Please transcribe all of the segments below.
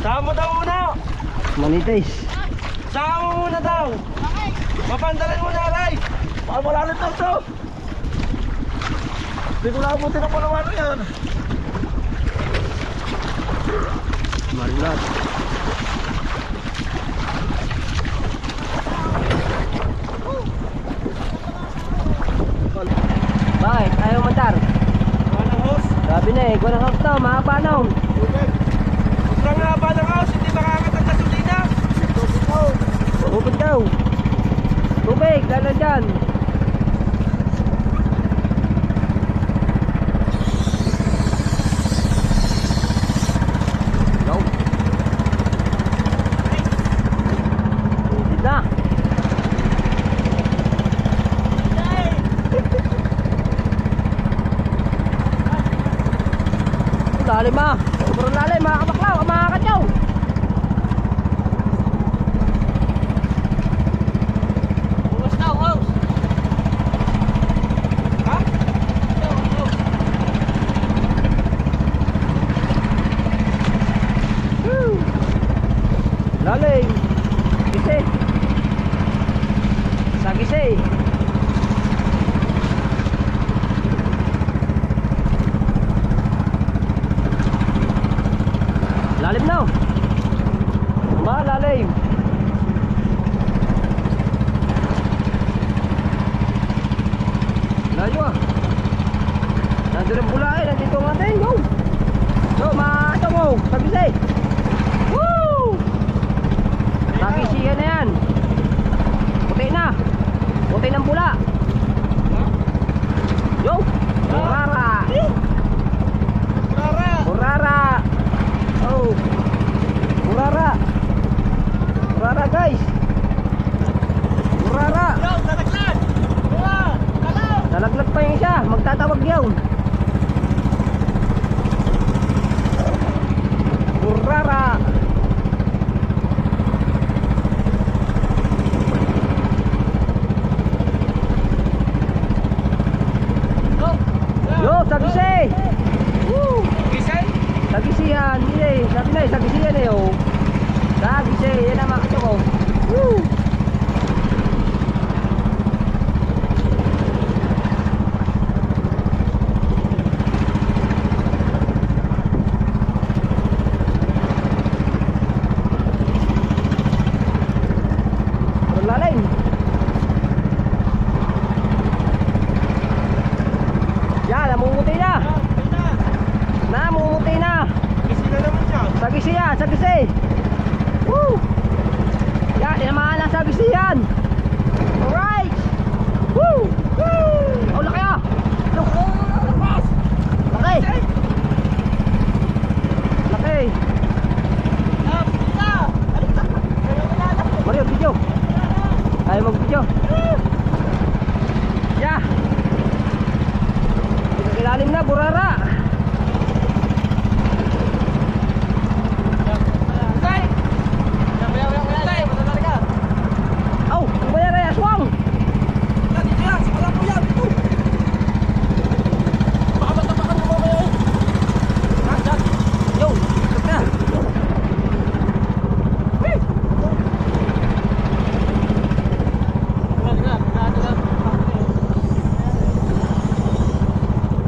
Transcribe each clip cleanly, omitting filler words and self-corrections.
Sama mo daw muna. Manitis. Sama mo muna daw. Mapandalan mo na, Aray. Baka malalit daw to. Hindi ko nakabuti ng palawano yan. Marinat. Bakit? Ayaw mandar? Kuha ng hose. Sabi na eh, kuha ng house na, mahaba na. Tubig. Sobrang haba ng hose, hindi makakatag gasolina. Tubig daw. Tubig daw. Tubig, lalo dyan. Go. Tubig na. Lalim ah. Sobrang lalim mga kabaklaw, mga katyaw. Bukas daw, hose. Ha? Woo! Lalim. Gise. Sa gise. Lalim na. Malalim. Layo ah. Nandun ang bula eh. Nandito ang ating. Go. Go, mato mo. Sagisi. Woo! Sagisi yan na yan. Puti na. Puti ng bula. Yo. Burara. Rara. Burara. Oh. Burara. Burara guys. Burara. Yo, nalaglag. Buwa. Kalaw. Nalaglag pa yung isa. Magtatawag yun. Burara. Go. Yo, sagisi. Woo. Gisay. Sagisihan. Hindi. Sabi na eh. Sagisihan eh oh. Sagisi. Yan ang makita ko. Woo. Lalim. Yan, namumuti na. Namumuti na. Gisi na naman siya. Sagisi yan, sagisi. Woo! Yan, tinamaan ang sagisi yan. Alright. Woo! Woo! Oh, laki ah. Laki. Laki. Mario, video. Ayaw mag-video. Yeah. Ilalim na, burara. Oh, ang bayar ay aswang. Yo, stop na.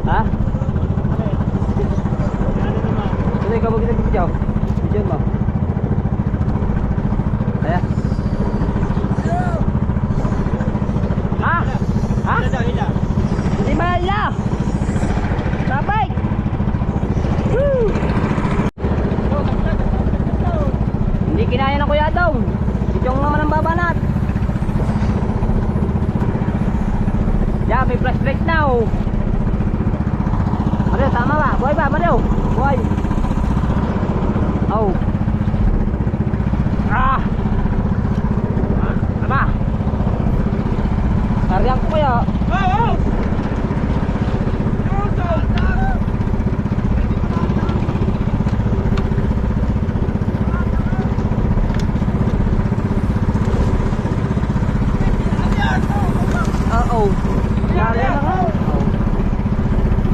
Ha? Sino ikaw mag-video? Video mo. Ayan. Ha? Ha? Hindi mahal. Sabay. Woo! Hindi kinaya ng Kuya Dong. Ityong naman ang babanat. Yeah, may flash break na oh. Mario, tama ba? Buhay ba, Mario? Buhay. Oh. Ah! Tama. Sarihan ko kaya. Oh! Uh-oh. Yari na nga.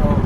Oh.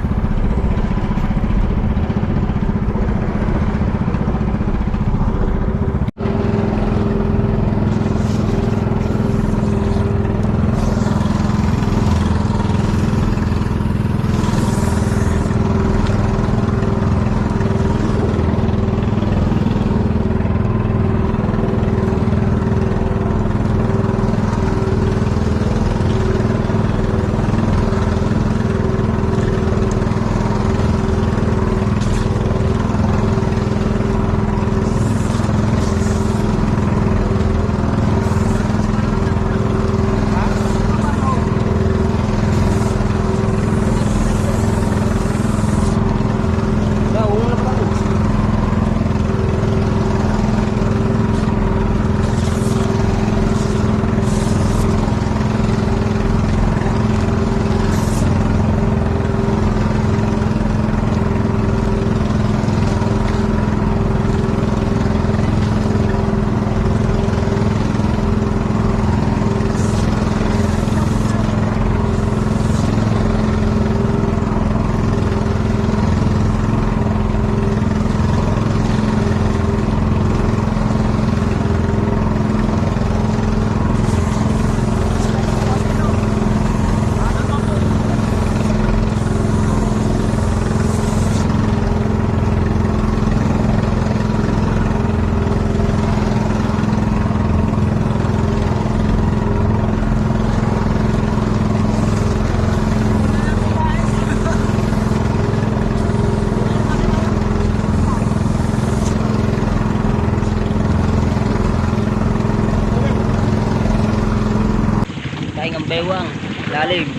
bewang. Lalim.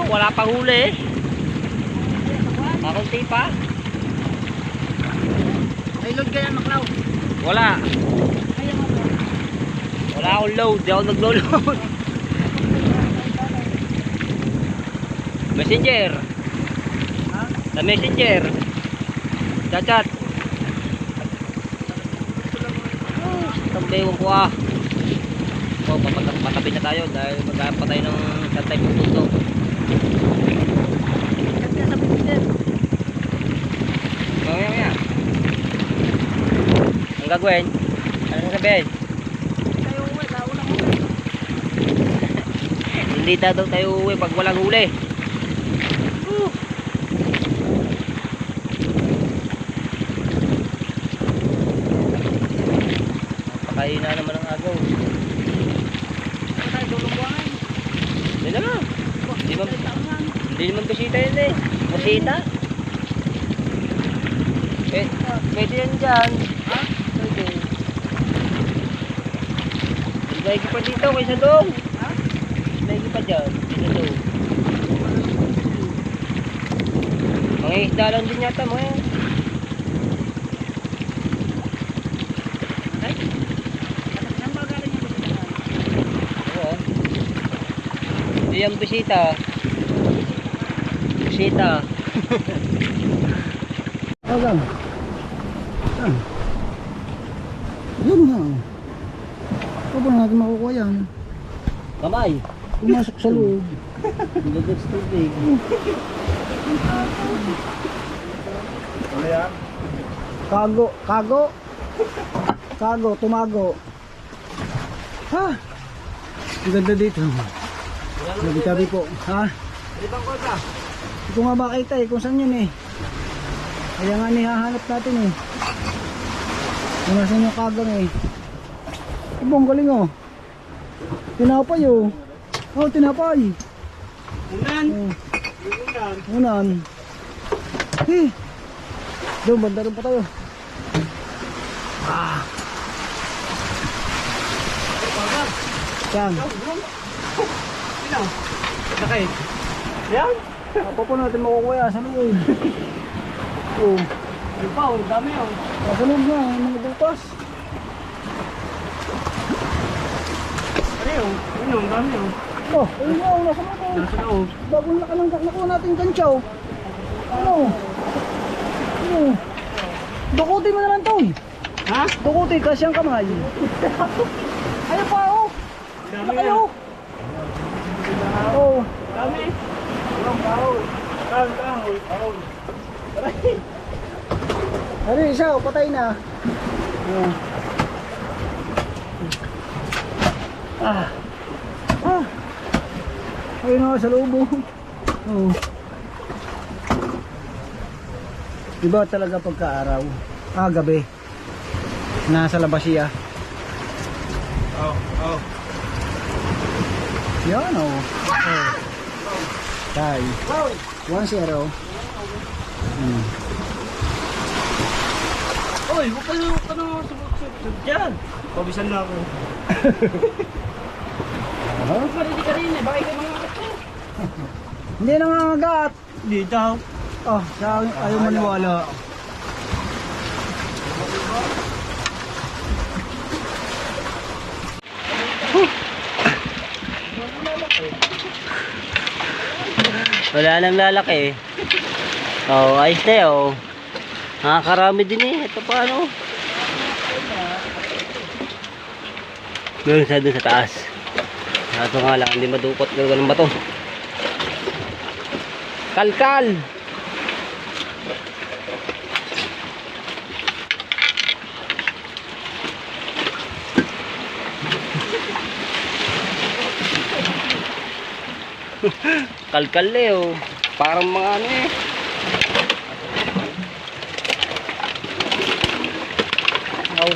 Wala pa huli eh. Kakunti pa. May load ka yan, Maklaw. Wala. Wala akong load. Di ako nag-load. Messenger. Sa messenger. Chat. Itong bewang ko ah. Oh, patabi na tayo dahil maghanap pa tayo ng santay puputo. Mamaya. Ang gagawin? Anong sabihin? Tayo uwi, nauna mo uwi. Hindi daw tayo uwi pag walang huli. Napakain na naman ang agaw. Tayo tulungan. Hindi na lang. Hindi naman busita yun eh. Busita? Pwede yan dyan. Ha? Pwede. Lagi pa dito kaysa doon. Ha? Lagi pa dyan. Kaysa doon. Mga isda lang din yata mo yan. Ay? Saan ba galing yung busita? Oo. Hindi yan busita. Busita. Agan. Yun nga. Ito ba natin makukuha yan? Kamay. Pumasok sa loob. Nagagad sa tubig. Ano yan? Kago, tumago. Ha? Ang ganda dito. Tabi po. Ha? Ibang ko ka. Hindi ko nga makita eh kung saan yun eh. Kaya nga nihahanap natin eh. Kung nasan yung kagang eh. Ibang galing oh. Tinapay oh. Oh, tinapay. Unan. Oh, Unan. unan. Eh. Doon, banda rin pa tayo. Saan? Sino? Sakay. Yan? Apa po natin makukuha sa loob. Oh. Yung pa, ang dami oh. Sa loob na, mga butas. Ano yun? Ano, ang dami oh. Oh, ayun nga, nasa loob. Nasa loob. Bagong laki ng nakuha natin ganchaw. Ano? Ano? Dukutin mo na lang to. Ha? Dukutin, kasi ang kamay. Ayun pa oh. Dami Laki yan. oh. Oh. Dami. Walang kahol. Kahol. Kahol. Aray. Ano yung isa, oh, patay na. Oh. Ayun na sa loob oh. Oh. Iba talaga pagka-araw. Gabi. Nasa labas siya. Oh. Yan oh. Oh. Tay. 1-0. Oy, huwag ka na subok dyan. Pabisan na ako. Huwag marili ka rin eh. Baka ikaw mga kapit. Hindi nangangagat. Hindi daw. Oh, sa ayaw maniwala. Wala nang lalaki eh. Oh, ayos na yun. Oh. Nakakarami din eh. Ito pa ano. Meron sa doon sa taas. Ito nga lang, hindi madukot. Gano'n ba ito? Kalkal! Kalkal eh oh. Parang mga ano eh. Oh.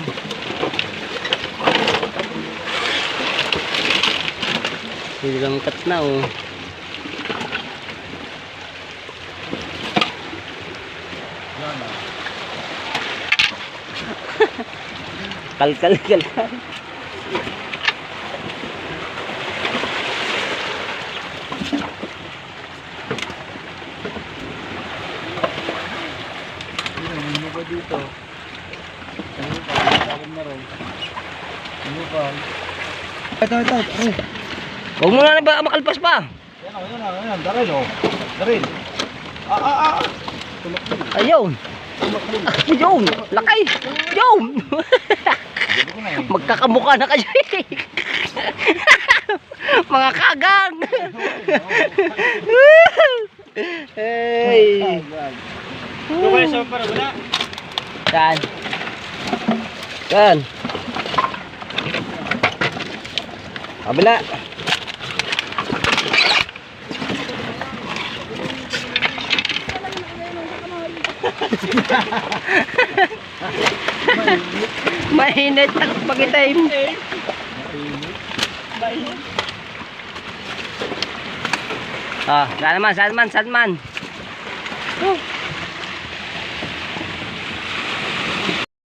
Silangkat na oh. Kalkal. dito. Ano pa? Alam na rin. Ano pa? Ito. Ay. Huwag mo na ba makalpas pa. Yan. Daril, oh. Daril. Ayun. Ayun. Lakay. Ayun. Magkakamukha na kayo. Mga kagang. Hey. Dugay sa para wala. Saan? Saan? Kabila. Mainit ang pag-time. Saan man.